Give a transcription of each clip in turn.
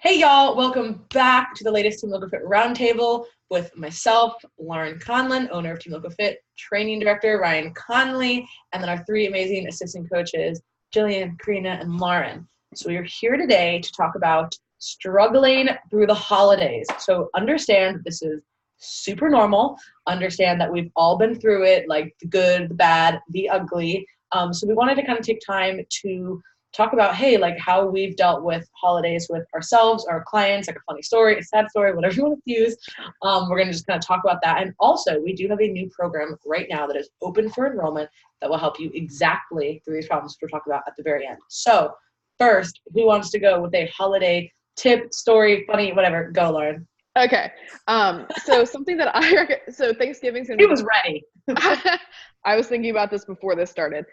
Hey y'all, welcome back to the latest Team LoCoFit Roundtable with myself, Lauren Conlon, owner of Team LoCoFit, training director Ryan Conley, and then our three amazing assistant coaches, Jillian, Karina, and Lauren. So we are here today to talk about struggling through the holidays. So understand this is super normal. Understand that we've all been through it, like the good, the bad, the ugly. So we wanted to kind of take time to talk about, hey, like how we've dealt with holidays with ourselves, our clients, like a funny story, a sad story, whatever you want to use. We're going to just kind of talk about that. And also, we do have a new program right now that is open for enrollment that will help you exactly through these problems we're talking about at the very end. So first, who wants to go with a holiday tip, story, funny, whatever? Go, Lauren. Okay. So something that so Thanksgiving's gonna be. He was ready. I was thinking about this before this started.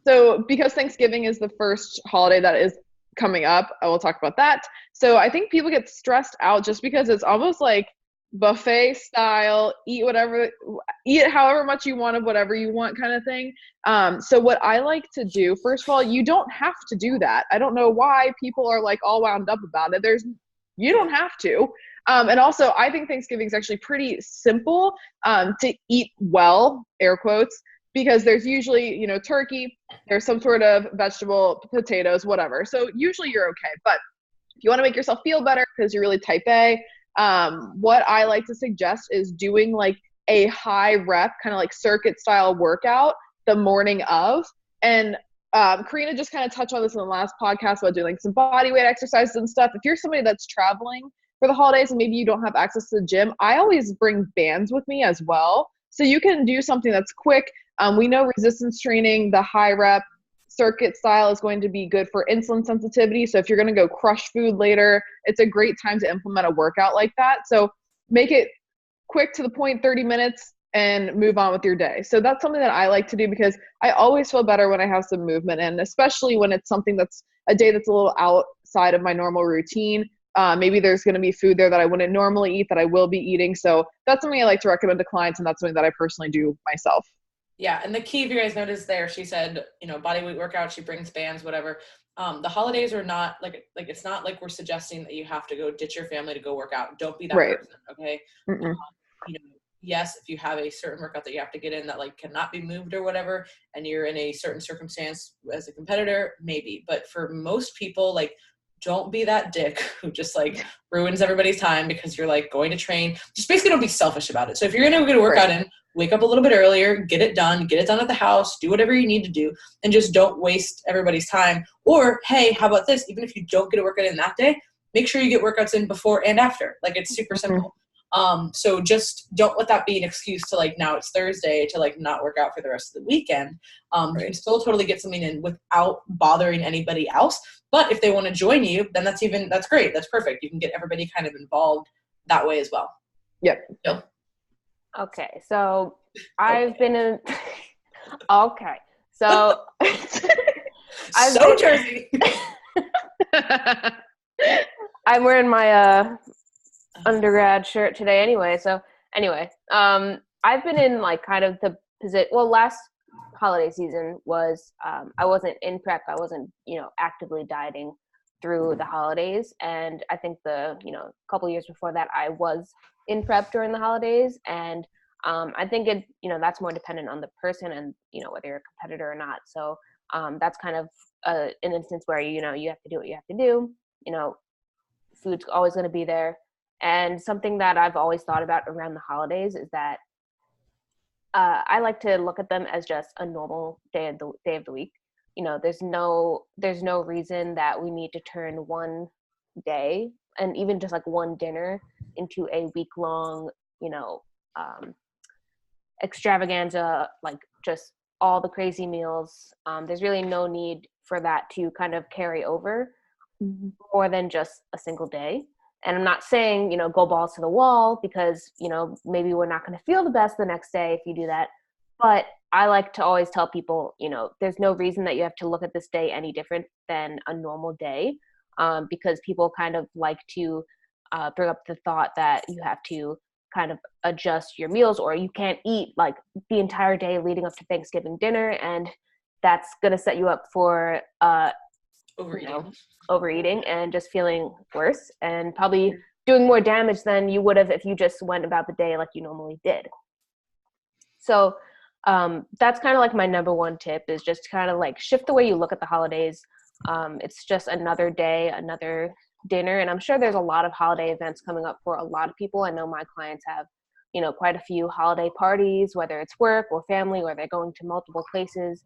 So because Thanksgiving is the first holiday that is coming up, I will talk about that. So I think people get stressed out just because it's almost like buffet style, eat however much you want of whatever you want kind of thing. So what I like to do, first of all, you don't have to do that. I don't know why people are like all wound up about it. You don't have to. And also, I think Thanksgiving is actually pretty simple to eat well, air quotes, because there's usually, turkey, there's some sort of vegetable, potatoes, whatever. So usually you're okay. But if you want to make yourself feel better because you're really type A, what I like to suggest is doing like a high rep, kind of like circuit style workout the morning of. And Karina just kind of touched on this in the last podcast about doing like some body weight exercises and stuff. If you're somebody that's traveling for the holidays and maybe you don't have access to the gym, I always bring bands with me as well. So you can do something that's quick. We know resistance training, the high rep circuit style is going to be good for insulin sensitivity. So if you're going to go crush food later, it's a great time to implement a workout like that. So make it quick to the point, 30 minutes, and move on with your day. So that's something that I like to do because I always feel better when I have some movement, and especially when it's something that's a day that's a little outside of my normal routine. Maybe there's going to be food there that I wouldn't normally eat that I will be eating. So that's something I like to recommend to clients, and that's something that I personally do myself. Yeah, and the key, if you guys noticed there, she said, body weight workout, she brings bands, whatever. The holidays are not like it's not like we're suggesting that you have to go ditch your family to go work out. Don't be that person, okay? Yes, if you have a certain workout that you have to get in that like cannot be moved or whatever, and you're in a certain circumstance as a competitor, maybe. But for most people, like, don't be that dick who just like ruins everybody's time because you're like going to train. Just basically don't be selfish about it. So if you're going to get a workout in, wake up a little bit earlier, get it done at the house, do whatever you need to do, and just don't waste everybody's time. Or, hey, how about this? Even if you don't get a workout in that day, make sure you get workouts in before and after. Like, it's super simple. So just don't let that be an excuse to like, now it's Thursday to like not work out for the rest of the weekend. You can still totally get something in without bothering anybody else. But if they want to join you, then that's great. That's perfect. You can get everybody kind of involved that way as well. Yep. Jill? Okay. So I've been in, okay. So Jersey. I'm wearing my, undergrad shirt today anyway. So anyway, I've been in like kind of the position, well, last holiday season was, I wasn't in prep. I wasn't, actively dieting through the holidays. And I think a couple years before that, I was in prep during the holidays. And I think that's more dependent on the person and, whether you're a competitor or not. So that's kind of an instance where, you have to do what you have to do. Food's always going to be there. And something that I've always thought about around the holidays is that I like to look at them as just a normal day of the week. There's no reason that we need to turn one day and even just like one dinner into a week-long, extravaganza, like just all the crazy meals. There's really no need for that to kind of carry over more than just a single day. And I'm not saying, go balls to the wall because, maybe we're not going to feel the best the next day if you do that. But I like to always tell people, there's no reason that you have to look at this day any different than a normal day, because people kind of like to bring up the thought that you have to kind of adjust your meals or you can't eat like the entire day leading up to Thanksgiving dinner. And that's going to set you up for overeating and just feeling worse and probably doing more damage than you would have if you just went about the day like you normally did. So that's kind of like my number one tip, is just kind of like shift the way you look at the holidays. It's just another day, another dinner. And I'm sure there's a lot of holiday events coming up for a lot of people. I know my clients have, quite a few holiday parties, whether it's work or family, or they're going to multiple places.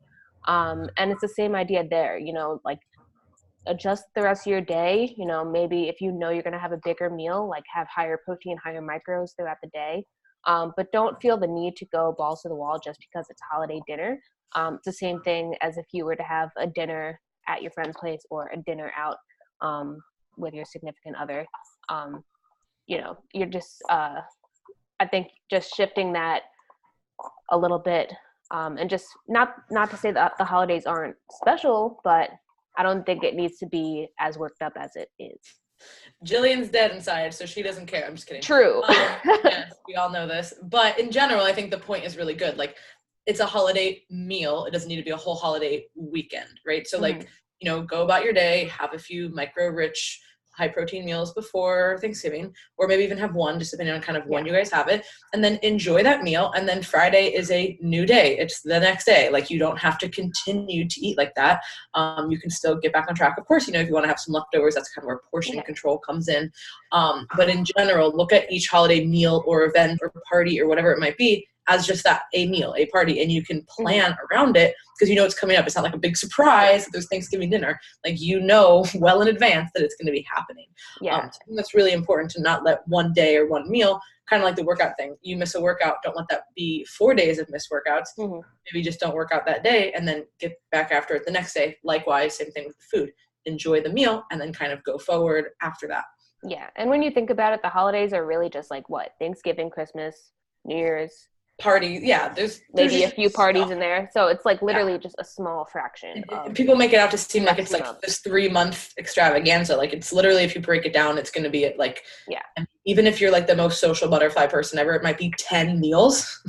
And it's the same idea there, like adjust the rest of your day. Maybe if you're going to have a bigger meal, like have higher protein, higher micros throughout the day. But don't feel the need to go balls to the wall just because it's holiday dinner. It's the same thing as if you were to have a dinner at your friend's place or a dinner out with your significant other. You're just, I think just shifting that a little bit, and just not to say that the holidays aren't special, but I don't think it needs to be as worked up as it is. Jillian's dead inside, so she doesn't care. I'm just kidding. True. Yes, we all know this. But in general, I think the point is really good. Like, it's a holiday meal. It doesn't need to be a whole holiday weekend, right? So like, go about your day, have a few micro-rich, high-protein meals before Thanksgiving, or maybe even have one, just depending on kind of when you guys have it, and then enjoy that meal. And then Friday is a new day. It's the next day. Like, you don't have to continue to eat like that. You can still get back on track. Of course, if you want to have some leftovers, that's kind of where portion control comes in. But in general, look at each holiday meal or event or party or whatever it might be as just that, a meal, a party, and you can plan around it because it's coming up. It's not like a big surprise that there's Thanksgiving dinner. Like, well in advance that it's going to be happening. Yeah. I think that's really important, to not let one day or one meal, kind of like the workout thing. You miss a workout, don't let that be 4 days of missed workouts. Maybe just don't work out that day and then get back after it the next day. Likewise, same thing with the food. Enjoy the meal and then kind of go forward after that. Yeah. And when you think about it, the holidays are really just like what? Thanksgiving, Christmas, New Year's. Party, there's maybe a few parties in there, so it's like literally just a small fraction. People make it out to seem like it's like this 3-month extravaganza. Like, it's literally, if you break it down, it's going to be at like, even if you're like the most social butterfly person ever, it might be 10 meals.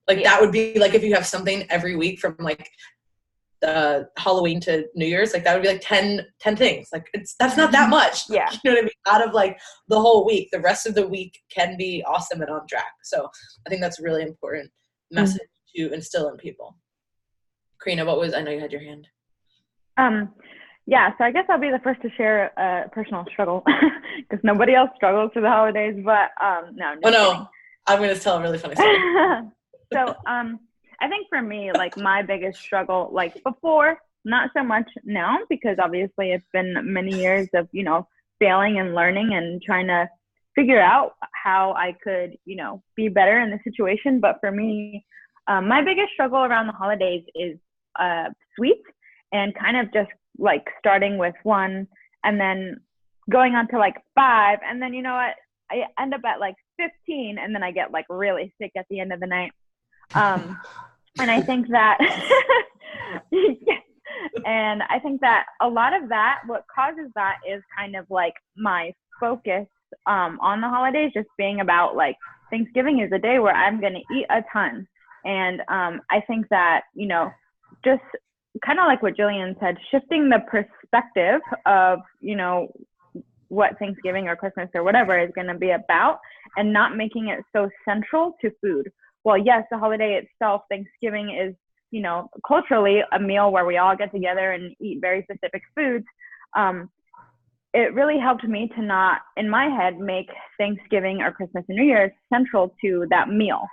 Like that would be like if you have something every week from like Halloween to New Year's, like that would be like 10 things. Like, that's not that much. Yeah. You know what I mean? Out of like the whole week, the rest of the week can be awesome and on track. So I think that's a really important message to instill in people. Karina, I know you had your hand. Yeah, so I guess I'll be the first to share a personal struggle because nobody else struggles through the holidays, but no. No, I'm going to tell a really funny story. So, I think for me, like my biggest struggle, like before, not so much now, because obviously it's been many years of, failing and learning and trying to figure out how I could, be better in the situation. But for me, my biggest struggle around the holidays is sweets, and kind of just like starting with 1 and then going on to like 5. And then, I end up at like 15, and then I get like really sick at the end of the night. And I think that, and I think that a lot of that, what causes that is kind of like my focus on the holidays, just being about like Thanksgiving is a day where I'm going to eat a ton. And I think that, just kind of like what Jillian said, shifting the perspective of, what Thanksgiving or Christmas or whatever is going to be about, and not making it so central to food. Well, yes, the holiday itself, Thanksgiving, is, culturally a meal where we all get together and eat very specific foods. It really helped me to not, in my head, make Thanksgiving or Christmas and New Year's central to that meal,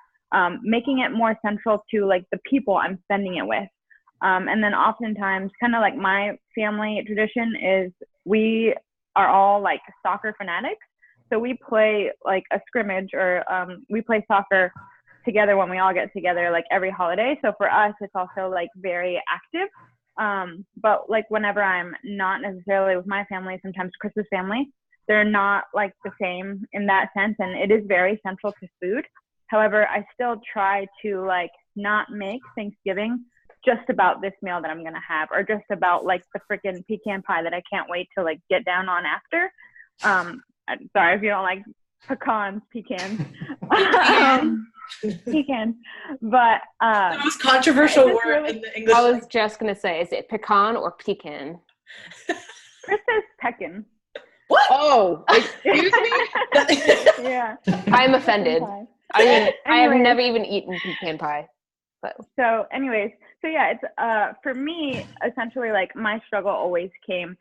making it more central to like the people I'm spending it with. And then oftentimes, kind of like my family tradition is we are all like soccer fanatics. So we play like a scrimmage, or we play soccer together when we all get together, like every holiday. So for us, it's also like very active. But like whenever I'm not necessarily with my family, sometimes Chris's family, they're not like the same in that sense. And it is very central to food. However, I still try to like not make Thanksgiving just about this meal that I'm going to have, or just about like the freaking pecan pie that I can't wait to like get down on after. Sorry if you don't like pecans. Pecan, but the most controversial word in the English. I was just gonna say, is it pecan or pecan? Chris says Tekken. What? Oh, excuse me? Yeah. I'm offended. I have never even eaten pecan pie. So anyways, so yeah, it's for me, essentially, like, my struggle always came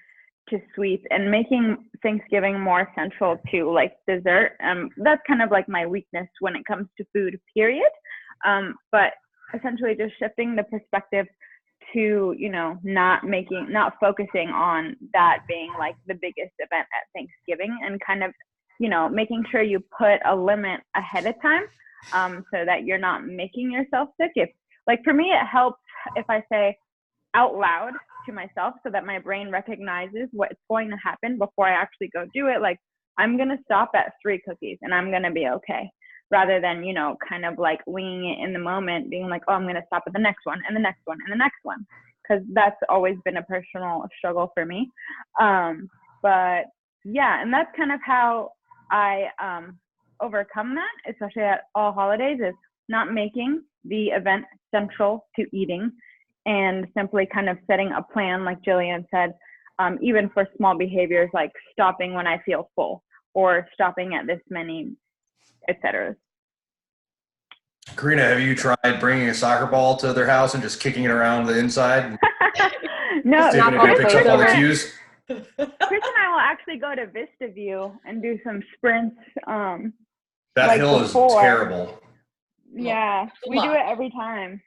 to sweets and making Thanksgiving more central to, like, dessert. That's kind of like my weakness when it comes to food, period. But essentially just shifting the perspective to, you know, not focusing on that being like the biggest event at Thanksgiving, and kind of, you know, making sure you put a limit ahead of time, so that you're not making yourself sick. If, like, for me, it helps if I say out loud to myself so that my brain recognizes what's going to happen before I actually go do it. Like, I'm going to stop at 3 cookies and I'm going to be okay, rather than, you know, kind of like winging it in the moment, being like, oh, I'm going to stop at the next one and the next one and the next one. Because that's always been a personal struggle for me. But yeah, and that's kind of how I overcome that, especially at all holidays, is not making the event central to eating, and simply kind of setting a plan, like Jillian said, even for small behaviors like stopping when I feel full, or stopping at this many, etc. Karina, have you tried bringing a soccer ball to their house and just kicking it around the inside? No, See if it picks up all the cues. Chris and I will actually go to Vista View and do some sprints. That like hill before. is terrible. Yeah, we do it every time.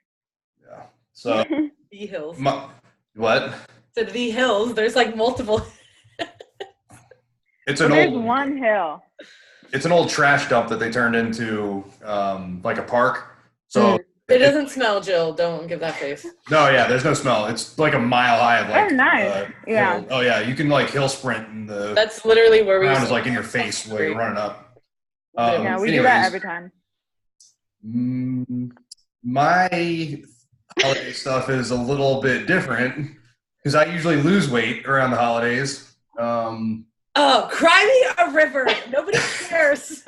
Yeah. So the hills. What? So the hills. There's like multiple. It's there's one hill. It's an old trash dump that they turned into like a park. So it doesn't smell, Jill. Don't give that face. No, yeah, there's no smell. It's like a mile high of like. Oh, nice. Yeah. Hill. Oh yeah, you can like hill sprint, and the that's literally where we. Ground is like in your face while you're running up. Yeah, we do that every time. My holiday stuff is a little bit different because I usually lose weight around the holidays. Oh, cry me a river. Nobody cares.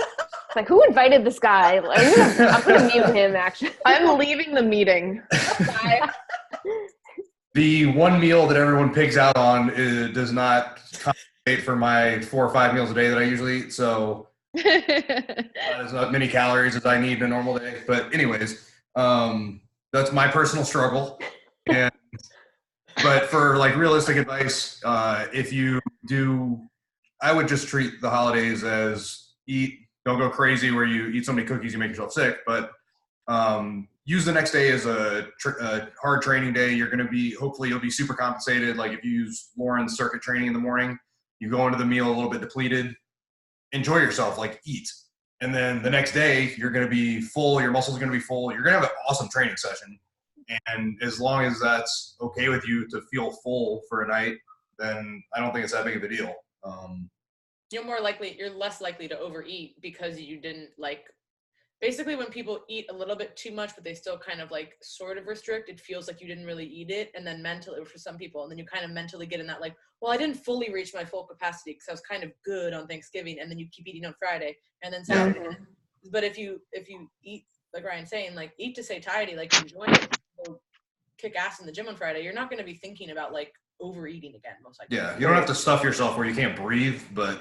Like, who invited this guy? I'm gonna mute him, actually. I'm leaving the meeting. The one meal that everyone pigs out on does not compensate for my 4 or 5 meals a day that I usually eat. So not as many calories as I need in a normal day. But anyways, that's my personal struggle. But for like realistic advice, if you do, I would just treat the holidays as don't go crazy where you eat so many cookies you make yourself sick, but use the next day as a hard training day. Hopefully you'll be super compensated. Like if you use Lauren's circuit training in the morning, you go into the meal a little bit depleted, enjoy yourself, like eat. And then the next day you're going to be full, your muscles are going to be full. You're going to have an awesome training session. And as long as that's okay with you to feel full for a night, then I don't think it's that big of a deal. You're less likely to overeat because you didn't basically when people eat a little bit too much, but they still kind of like sort of restrict, it feels like you didn't really eat it. And then mentally, for some people, and then you kind of mentally get in that like, well, I didn't fully reach my full capacity because I was kind of good on Thanksgiving, and then you keep eating on Friday and then Saturday. Mm-hmm. But if you eat, like Ryan's saying, like eat to satiety, like enjoy it, go kick ass in the gym on Friday, you're not going to be thinking about like overeating again, most likely. Yeah, you don't have to stuff yourself where you can't breathe, but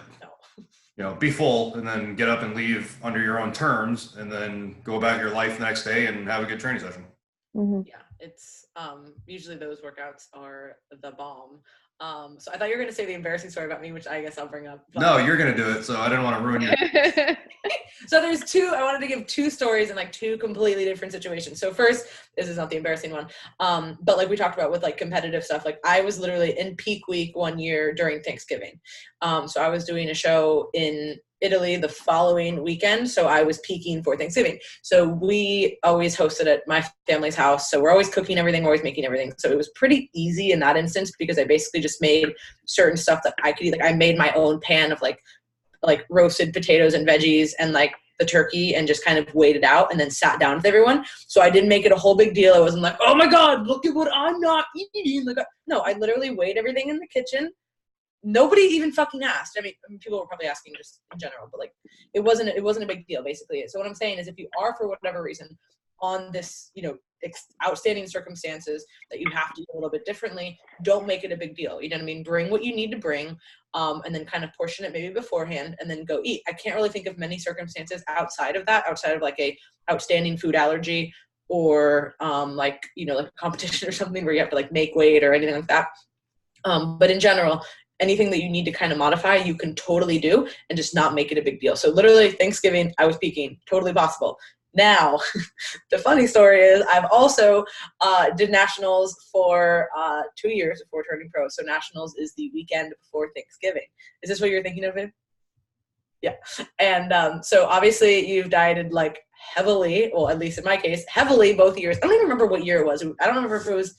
be full and then get up and leave under your own terms, and then go about your life the next day and have a good training session. Mm-hmm. Yeah, it's usually those workouts are the bomb. So I thought you were going to say the embarrassing story about me, which I guess I'll bring up. No, you're going to do it, so I didn't want to ruin your. So I wanted to give 2 stories in like 2 completely different situations. So first, this is not the embarrassing one. But like we talked about with like competitive stuff, like I was literally in peak week one year during Thanksgiving. So I was doing a show in Italy the following weekend. So I was peaking for Thanksgiving. So we always hosted at my family's house. So we're always cooking everything, always making everything. So it was pretty easy in that instance because I basically just made certain stuff that I could eat. Like I made my own pan of like roasted potatoes and veggies and like the turkey, and just kind of weighed it out and then sat down with everyone. So I didn't make it a whole big deal. I wasn't like, oh my God, look at what I'm not eating. No, I literally weighed everything in the kitchen. Nobody even fucking asked. I mean, people were probably asking just in general, but like it wasn't a big deal basically. So what I'm saying is if you are for whatever reason on this, outstanding circumstances that you have to do a little bit differently, don't make it a big deal. You know what I mean? Bring what you need to bring, and then kind of portion it maybe beforehand and then go eat. I can't really think of many circumstances outside of like a outstanding food allergy or like a competition or something where you have to like make weight or anything like that. But in general, anything that you need to kind of modify, you can totally do and just not make it a big deal. So literally Thanksgiving, I was peaking, totally possible. Now, the funny story is I've also did nationals for 2 years before turning pro. So nationals is the weekend before Thanksgiving. Is this what you're thinking of, babe? Yeah. And so obviously you've dieted like heavily, well, at least in my case, heavily both years. I don't even remember what year it was. I don't remember if it was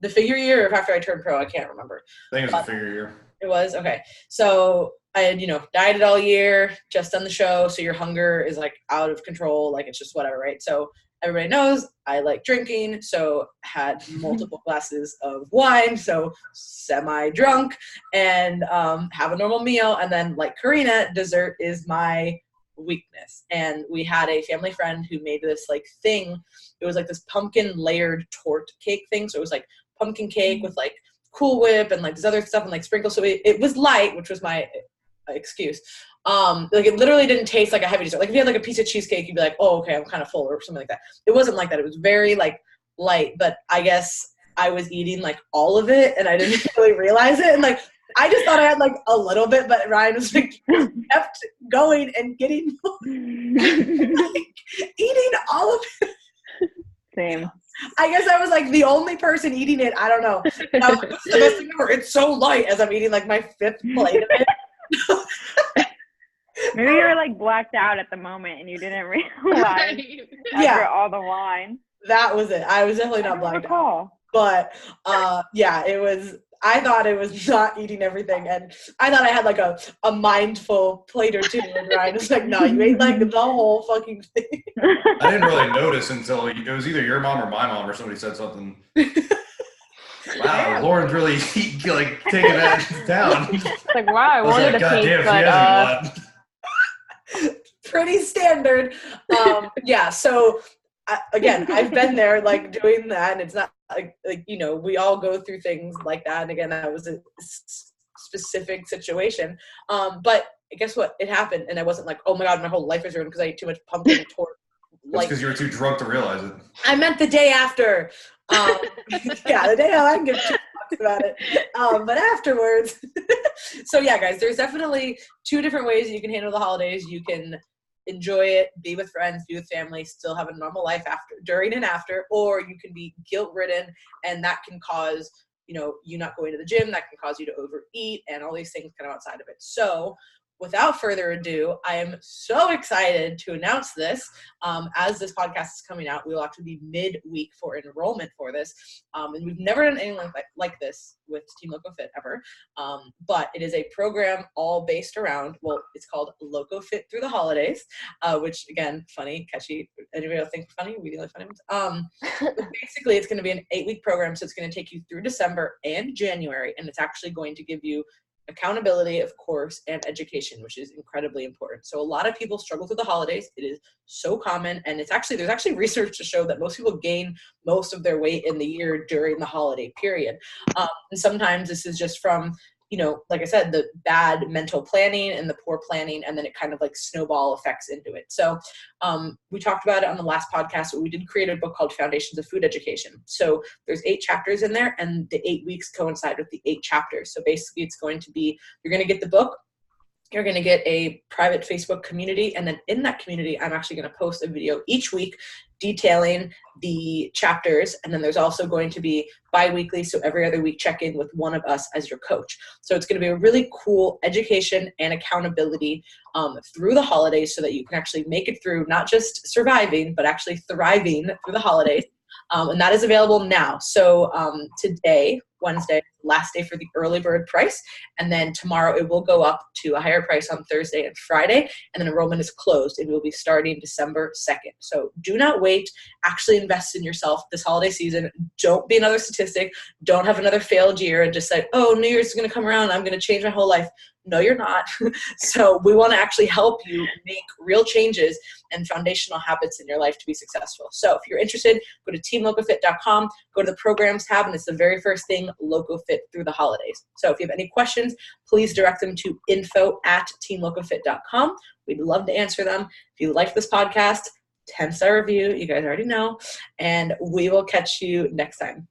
the figure year or if after I turned pro. I can't remember. I think it was the figure year. It was? Okay. So I had, dieted all year, just done the show. So your hunger is like out of control. Like it's just whatever, right? So everybody knows I like drinking. So had multiple glasses of wine. So semi-drunk and have a normal meal. And then like Karina, dessert is my weakness. And we had a family friend who made this like thing. It was like this pumpkin layered torte cake thing. So it was like pumpkin cake with like Cool Whip and like this other stuff and like sprinkles. So it was light, which was my excuse. Like it literally didn't taste like a heavy dessert. Like if you had like a piece of cheesecake, you'd be like, oh, okay, I'm kind of full or something like that. It wasn't like that. It was very like light, but I guess I was eating like all of it and I didn't really realize it. And like, I just thought I had like a little bit, but Ryan was like kept going and getting like, eating all of it. Same. I guess I was like the only person eating it. I don't know. And I was like, this is the best thing ever. It's so light as I'm eating like my 5th plate of it. Maybe you were like blacked out at the moment and you didn't realize after all the wine. That was it. I was definitely not blacked out. But yeah, it was. I thought it was not eating everything, and I thought I had like a mindful plate or two. And Ryan was like, "No, you ate like the whole fucking thing." I didn't really notice until it was either your mom or my mom or somebody said something. Wow, Lauren's really like taking that down. Like, wow, I wanted like, to paint, but pretty standard. Yeah, so again, I've been there like doing that, and it's not like we all go through things like that. And again, that was a specific situation. But guess what? It happened, and I wasn't like, oh my god, my whole life is ruined because I ate too much pumpkin torte. That's because you were too drunk to realize it. I meant the day after. Yeah, the day I can give 2 fucks about it. But afterwards. So yeah, guys, there's definitely 2 different ways you can handle the holidays. You can enjoy it, be with friends, be with family, still have a normal life after, during and after, or you can be guilt-ridden, and that can cause, you not going to the gym, that can cause you to overeat and all these things kind of outside of it. So without further ado, I am so excited to announce this. As this podcast is coming out, we will actually be midweek for enrollment for this. And we've never done anything like this with Team LoCoFit ever. But it is a program all based around, well, it's called LoCoFit through the holidays, which again, funny, catchy. Anybody else think funny? We really funny ones. But basically, it's going to be an 8-week program. So it's going to take you through December and January. And it's actually going to give you accountability, of course, and education, which is incredibly important. So a lot of people struggle through the holidays. It is so common, and there's actually research to show that most people gain most of their weight in the year during the holiday period. And sometimes this is just from, like I said, the bad mental planning and the poor planning, and then it kind of like snowball effects into it. So we talked about it on the last podcast, but we did create a book called Foundations of Food Education. So there's 8 chapters in there, and the 8 weeks coincide with the 8 chapters. So basically it's going to be, you're going to get the book, you're going to get a private Facebook community, and then in that community, I'm actually going to post a video each week detailing the chapters, and then there's also going to be bi-weekly, so every other week check-in with one of us as your coach. So it's going to be a really cool education and accountability through the holidays so that you can actually make it through, not just surviving, but actually thriving through the holidays. And that is available now. So today, Wednesday, last day for the early bird price. And then tomorrow it will go up to a higher price on Thursday and Friday. And then enrollment is closed. It will be starting December 2nd. So do not wait. Actually invest in yourself this holiday season. Don't be another statistic. Don't have another failed year and just say, oh, New Year's is going to come around. I'm going to change my whole life. No, you're not. So we want to actually help you make real changes and foundational habits in your life to be successful. So if you're interested, go to teamlocofit.com, go to the programs tab, and it's the very first thing, LoCoFit through the holidays. So if you have any questions, please direct them to info@teamlocofit.com. We'd love to answer them. If you like this podcast, 10-star review, you guys already know, and we will catch you next time.